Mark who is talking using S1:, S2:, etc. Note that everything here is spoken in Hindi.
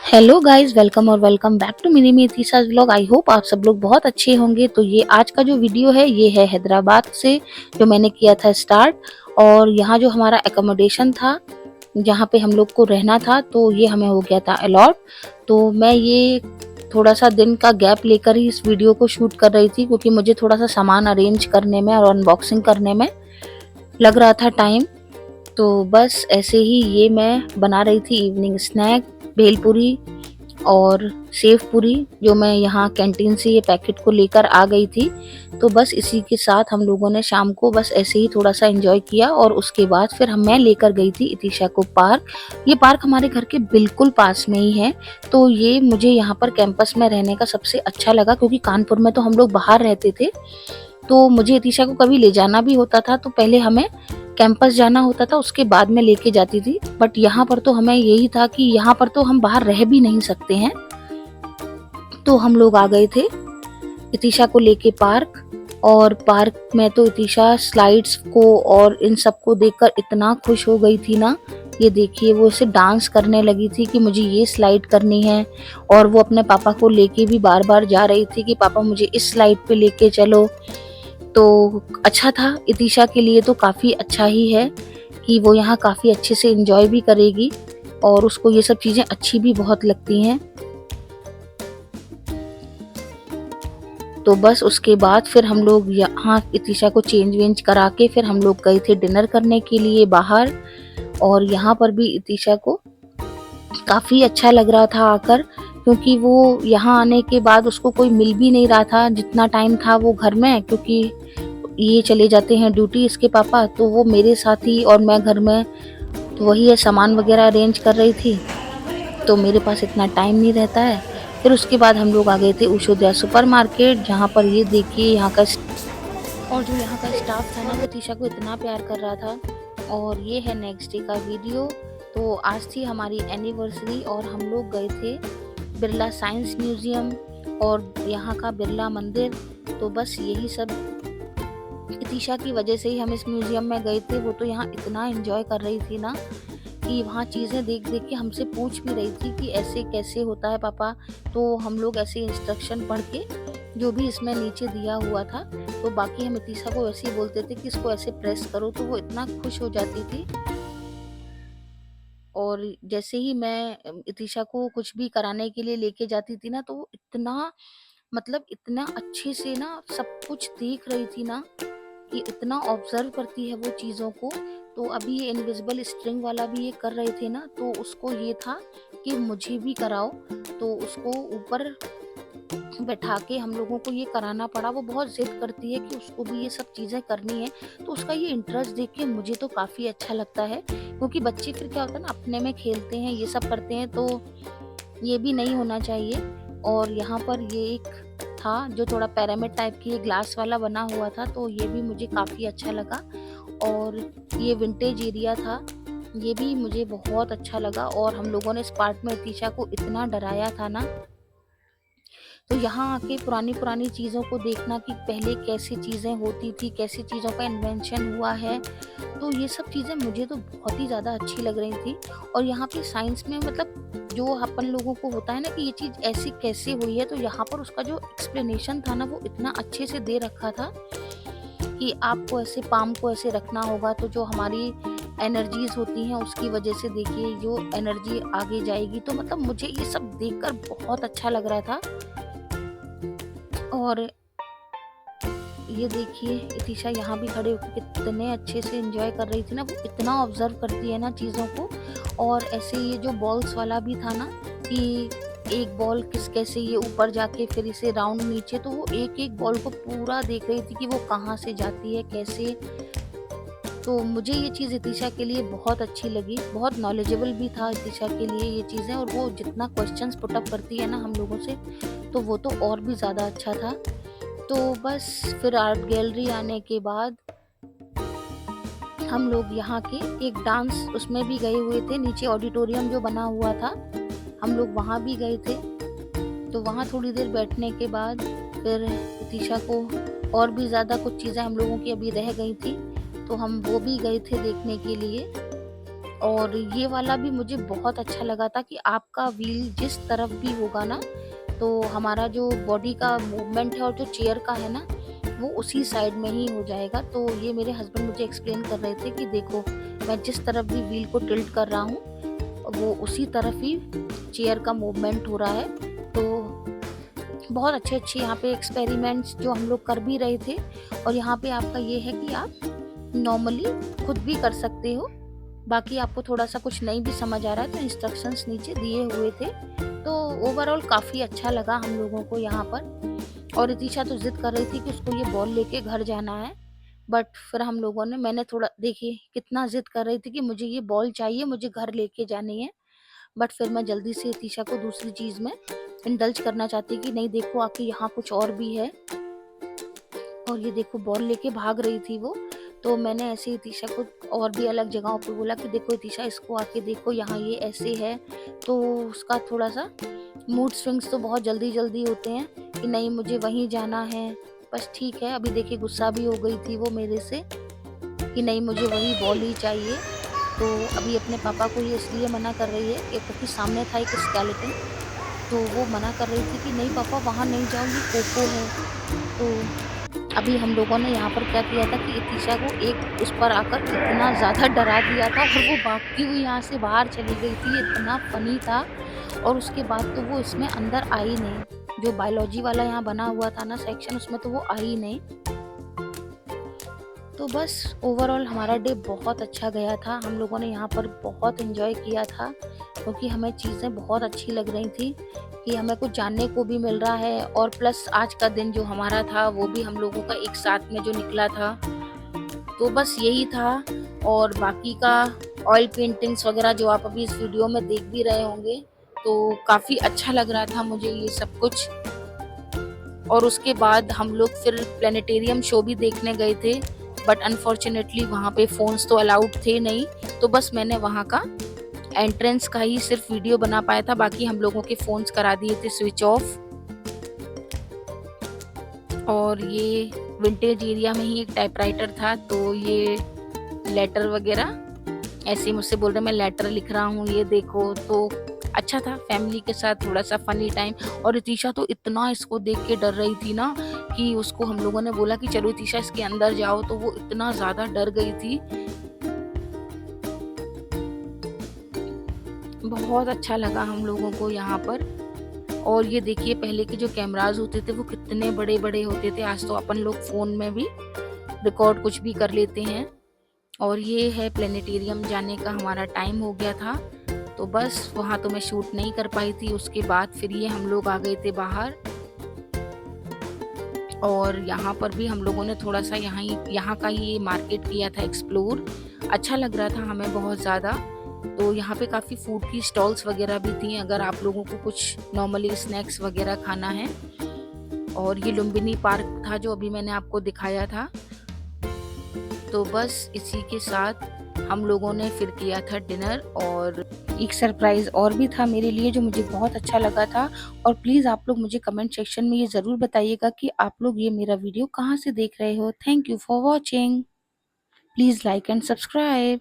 S1: हेलो गाइस, वेलकम और वेलकम बैक टू मिनी मिथिसास व्लॉग। आई होप आप सब लोग बहुत अच्छे होंगे। तो ये आज का जो वीडियो है ये है हैदराबाद से, जो मैंने किया था स्टार्ट। और यहाँ जो हमारा एकोमोडेशन था, जहाँ पे हम लोग को रहना था, तो ये हमें हो गया था अलॉट। तो मैं ये थोड़ा सा दिन का गैप लेकर ही इस वीडियो को शूट कर रही थी, क्योंकि मुझे थोड़ा सा सामान अरेंज करने में और अनबॉक्सिंग करने में लग रहा था टाइम। तो बस ऐसे ही ये मैं बना रही थी इवनिंग स्नैक, भेलपुरी और सेव पूरी, जो मैं यहाँ कैंटीन से ये पैकेट को लेकर आ गई थी। तो बस इसी के साथ हम लोगों ने शाम को बस ऐसे ही थोड़ा सा एंजॉय किया। और उसके बाद फिर मैं लेकर गई थी इतिशा को पार्क। ये पार्क हमारे घर के बिल्कुल पास में ही है। तो ये मुझे यहाँ पर कैंपस में रहने का सबसे अच्छा लगा, क्योंकि कानपुर में तो हम लोग बाहर रहते थे। तो मुझे इतिशा को कभी ले जाना भी होता था तो पहले हमें कैंपस जाना होता था, उसके बाद में लेके जाती थी। बट यहाँ पर तो हमें यही था कि यहाँ पर तो हम बाहर रह भी नहीं सकते हैं। तो हम लोग आ गए थे इतिशा को लेके पार्क। और पार्क में तो इतिशा स्लाइड्स को और इन सब को देखकर इतना खुश हो गई थी ना। ये देखिए, वो इसे डांस करने लगी थी कि मुझे ये स्लाइड करनी है। और वो अपने पापा को लेके भी बार बार जा रही थी कि पापा मुझे इस स्लाइड पे लेके चलो। तो अच्छा था, इतिशा के लिए तो काफ़ी अच्छा ही है कि वो यहाँ काफ़ी अच्छे से एंजॉय भी करेगी और उसको ये सब चीज़ें अच्छी भी बहुत लगती हैं। तो बस उसके बाद फिर हम लोग यहाँ इतिशा को चेंज वेंज करा के फिर हम लोग गए थे डिनर करने के लिए बाहर। और यहाँ पर भी इतिशा को काफ़ी अच्छा लग रहा था आकर, क्योंकि वो यहाँ आने के बाद उसको कोई मिल भी नहीं रहा था जितना टाइम था वो घर में, क्योंकि ये चले जाते हैं ड्यूटी इसके पापा। तो वो मेरे साथ ही और मैं घर में, तो वही है, सामान वगैरह अरेंज कर रही थी। तो मेरे पास इतना टाइम नहीं रहता है। फिर उसके बाद हम लोग आ गए थे उषोदया सुपर मार्केट, जहाँ पर ये देखिए यहाँ का और जो यहाँ का स्टाफ था ना, वो तीशा को इतना प्यार कर रहा था। और ये है नेक्स्ट डे का वीडियो। तो आज थी हमारी एनिवर्सरी और हम लोग गए थे बिरला साइंस म्यूजियम और यहाँ का बिरला मंदिर। तो बस यही सब इतिशा की वजह से ही हम इस म्यूजियम में गए थे। वो तो यहाँ इतना एंजॉय कर रही थी ना कि वहाँ चीज़ें देख देख के हमसे पूछ भी रही थी कि ऐसे कैसे होता है पापा। तो हम लोग ऐसे इंस्ट्रक्शन पढ़ के, जो भी इसमें नीचे दिया हुआ था, तो बाकी हम इतिशा को ऐसे ही बोलते थे कि इसको ऐसे प्रेस करो, तो वो इतना खुश हो जाती थी। और जैसे ही मैं इतिशा को कुछ भी कराने के लिए लेके जाती थी ना, तो वो इतना, मतलब इतना अच्छे से ना सब कुछ देख रही थी ना, कि इतना ऑब्जर्व करती है वो चीज़ों को। तो अभी ये इनविजिबल स्ट्रिंग वाला भी ये कर रहे थे ना, तो उसको ये था कि मुझे भी कराओ। तो उसको ऊपर बैठा के हम लोगों को ये कराना पड़ा। वो बहुत जिद करती है कि उसको भी ये सब चीज़ें करनी है। तो उसका ये इंटरेस्ट देख के मुझे तो काफ़ी अच्छा लगता है, क्योंकि बच्चे फिर क्या होता है ना, अपने में खेलते हैं, ये सब करते हैं। तो ये भी नहीं होना चाहिए। और यहाँ पर ये एक था जो थोड़ा पिरामिड टाइप की, ये ग्लास वाला बना हुआ था, तो ये भी मुझे काफ़ी अच्छा लगा। और ये विंटेज एरिया था, ये भी मुझे बहुत अच्छा लगा। और हम लोगों ने इस पार्ट में इतिशा को इतना डराया था ना। तो यहाँ आके पुरानी पुरानी चीज़ों को देखना कि पहले कैसी चीज़ें होती थी, कैसी चीज़ों का इन्वेंशन हुआ है, तो ये सब चीज़ें मुझे तो बहुत ही ज़्यादा अच्छी लग रही थी। और यहाँ पे साइंस में, मतलब जो अपन लोगों को होता है ना कि ये चीज़ ऐसी कैसे हुई है, तो यहाँ पर उसका जो एक्सप्लेनेशन था ना, वो इतना अच्छे से दे रखा था कि आपको ऐसे पाम को ऐसे रखना होगा, तो जो हमारी एनर्जीज होती हैं उसकी वजह से देखिए जो एनर्जी आगे जाएगी। तो मतलब मुझे ये सब देखकर बहुत अच्छा लग रहा था। और ये देखिए इतिशा यहाँ भी खड़े होकर कितने अच्छे से एंजॉय कर रही थी ना। वो इतना ऑब्जर्व करती है ना चीज़ों को। और ऐसे ये जो बॉल्स वाला भी था ना, कि एक बॉल किस कैसे ये ऊपर जाके फिर इसे राउंड नीचे, तो वो एक एक बॉल को पूरा देख रही थी कि वो कहाँ से जाती है, कैसे। तो मुझे ये चीज़ इतिशा के लिए बहुत अच्छी लगी। बहुत नॉलेजेबल भी था इतिशा के लिए ये चीज़ें। और वो जितना क्वेश्चंस पुटअप करती है ना हम लोगों से, तो वो तो और भी ज़्यादा अच्छा था। तो बस फिर आर्ट गैलरी आने के बाद हम लोग यहाँ के एक डांस उसमें भी गए हुए थे। नीचे ऑडिटोरियम जो बना हुआ था, हम लोग वहाँ भी गए थे। तो वहाँ थोड़ी देर बैठने के बाद फिर इतिशा को और भी ज़्यादा कुछ चीज़ें हम लोगों की अभी रह गई थी, तो हम वो भी गए थे देखने के लिए। और ये वाला भी मुझे बहुत अच्छा लगा था कि आपका व्हील जिस तरफ भी होगा ना, तो हमारा जो बॉडी का मूवमेंट है और जो चेयर का है ना, वो उसी साइड में ही हो जाएगा। तो ये मेरे हस्बैंड मुझे एक्सप्लेन कर रहे थे कि देखो, मैं जिस तरफ भी व्हील को टिल्ट कर रहा हूँ, वो उसी तरफ ही चेयर का मूवमेंट हो रहा है। तो बहुत अच्छे-अच्छे यहाँ पे एक्सपेरिमेंट्स जो हम लोग कर भी रहे थे। और यहाँ पे आपका ये है कि आप नॉर्मली खुद भी कर सकते हो। बाकी आपको थोड़ा-सा कुछ नहीं भी समझ आ रहा है तो इंस्ट्रक्शंस नीचे दिए हुए थे। तो ओवरऑल काफ़ी अच्छा लगा हम लोगों को यहाँ पर। और रितिशा तो ज़िद कर रही थी कि उसको ये बॉल लेके घर जाना है। बट फिर हम लोगों ने मैंने थोड़ा देखिए कितना ज़िद कर रही थी कि मुझे ये बॉल चाहिए, मुझे घर लेके जानी है। बट फिर मैं जल्दी से रितिशा को दूसरी चीज़ में इंडल्ज करना चाहती कि नहीं देखो आके यहाँ कुछ और भी है। और ये देखो बॉल लेके भाग रही थी वो। तो मैंने ऐसे ही तीशा को और भी अलग जगहों पे बोला कि देखो तीशा इसको आके देखो, यहाँ ये ऐसे है। तो उसका थोड़ा-सा मूड स्विंग्स तो बहुत जल्दी-जल्दी होते हैं कि नहीं मुझे वहीं जाना है। बस ठीक है, अभी देखिए गुस्सा भी हो गई थी वो मेरे से कि नहीं मुझे वही बॉल ही चाहिए। तो अभी अपने पापा को ये इसलिए मना कर रही है कि क्योंकि सामने था एक स्केलेटन, तो वो मना कर रही थी कि नहीं पापा वहाँ नहीं जाओ, ये कोको है। तो अभी हम लोगों ने यहाँ पर क्या किया था कि इतिशा को एक उस पर आकर इतना ज़्यादा डरा दिया था और वो भागती हुई यहाँ से बाहर चली गई थी, इतना फ़नी था। और उसके बाद तो वो इसमें अंदर आई नहीं। जो बायोलॉजी वाला यहाँ बना हुआ था ना सेक्शन, उसमें तो वो आई नहीं। तो बस ओवरऑल हमारा डे बहुत अच्छा गया था। हम लोगों ने यहाँ पर बहुत एन्जॉय किया था क्योंकि हमें चीज़ें बहुत अच्छी लग रही थी कि हमें कुछ जानने को भी मिल रहा है। और प्लस आज का दिन जो हमारा था वो भी हम लोगों का एक साथ में जो निकला था। तो बस यही था। और बाकी का ऑयल पेंटिंग्स वगैरह जो आप अभी इस वीडियो में देख भी रहे होंगे, तो काफ़ी अच्छा लग रहा था मुझे ये सब कुछ। और उसके बाद हम लोग फिर प्लेनेटेरियम शो भी देखने गए थे। बट अनफॉर्चुनेटली वहाँ पे फ़ोन्स तो अलाउड थे नहीं, तो बस मैंने वहाँ का एंट्रेंस का ही सिर्फ वीडियो बना पाया था, बाकी हम लोगों के फ़ोन्स करा दिए थे स्विच ऑफ। और ये विंटेज एरिया में ही एक टाइपराइटर था, तो ये लेटर वगैरह ऐसे ही मुझसे बोल रहे मैं लेटर लिख रहा हूँ ये देखो। तो अच्छा था फैमिली के साथ थोड़ा सा फनी टाइम। और रितिशा तो इतना इसको देख के डर रही थी ना कि उसको हम लोगों ने बोला कि चलो रितिशा इसके अंदर जाओ, तो वो इतना ज़्यादा डर गई थी। बहुत अच्छा लगा हम लोगों को यहाँ पर। और ये देखिए पहले के जो कैमराज होते थे वो कितने बड़े बड़े होते थे, आज तो अपन लोग फ़ोन में भी रिकॉर्ड कुछ भी कर लेते हैं। और ये है प्लेनेटेरियम जाने का हमारा टाइम हो गया था, तो बस वहाँ तो मैं शूट नहीं कर पाई थी। उसके बाद फिर ये हम लोग आ गए थे बाहर। और यहाँ पर भी हम लोगों ने थोड़ा सा यहाँ का ये मार्केट किया था एक्सप्लोर। अच्छा लग रहा था हमें बहुत ज़्यादा। तो यहाँ पे काफ़ी फूड की स्टॉल्स वगैरह भी थी अगर आप लोगों को कुछ नॉर्मली स्नैक्स वगैरह खाना है। और ये लुम्बिनी पार्क था जो अभी मैंने आपको दिखाया था। तो बस इसी के साथ हम लोगों ने फिर किया था डिनर। और एक सरप्राइज़ और भी था मेरे लिए जो मुझे बहुत अच्छा लगा था। और प्लीज़ आप लोग मुझे कमेंट सेक्शन में ये ज़रूर बताइएगा कि आप लोग ये मेरा वीडियो कहाँ से देख रहे हो। Thank you for watching. Please like and subscribe.